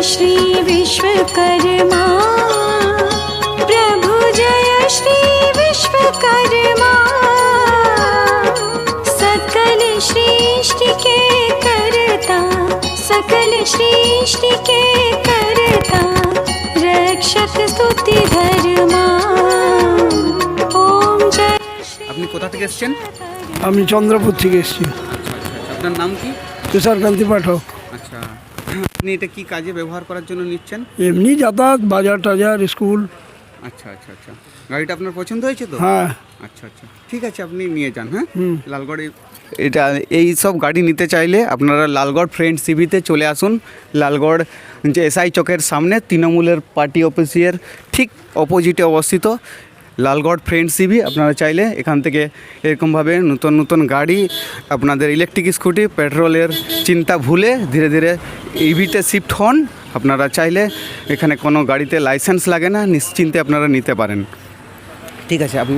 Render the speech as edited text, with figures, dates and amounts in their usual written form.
श्री विश्वकर्मा, प्रभु जय श्री विश्वकर्मा। सकल सृष्टि के करता, सकल सृष्टि के करता, रक्षक स्तुति धर्मा। ओम जय। আপনি কোথা থেকে এসেছেন? আমি চন্দ্রপুর থেকে এসেছি। আপনার নাম কি? তুষারকান্তি পাঠক। আচ্ছা, আপনি এটা কি কাজে ব্যবহার করার জন্য নিচ্ছেন? এমনি যাতায়াত, বাজার টাজার, স্কুল। আচ্ছা আচ্ছা আচ্ছা, গাড়িটা আপনার পছন্দ হয়েছে তো? হ্যাঁ। আচ্ছা আচ্ছা, ঠিক আছে, আপনি নিয়ে যান। হ্যাঁ, লালগড়ে এটা এই সব গাড়ি নিতে চাইলে আপনারা লালগড় ফ্রেন্ড সিভিতে চলে আসুন। লালগড় যে এসআই চকের সামনে তৃণমূলের পার্টি অফিসের ঠিক অপোজিটে অবস্থিত লালগড় ফ্রেন্ড সিভি। আপনারা চাইলে এখান থেকে এরকমভাবে নতুন নতুন গাড়ি, আপনাদের ইলেকট্রিক স্কুটি, পেট্রোলের চিন্তা ভুলে ধীরে ধীরে ইভিতে শিফট হন। আপনারা চাইলে এখানে কোনো গাড়িতে লাইসেন্স লাগে না, নিশ্চিন্তে আপনারা নিতে পারেন। ঠিক আছে, আপনি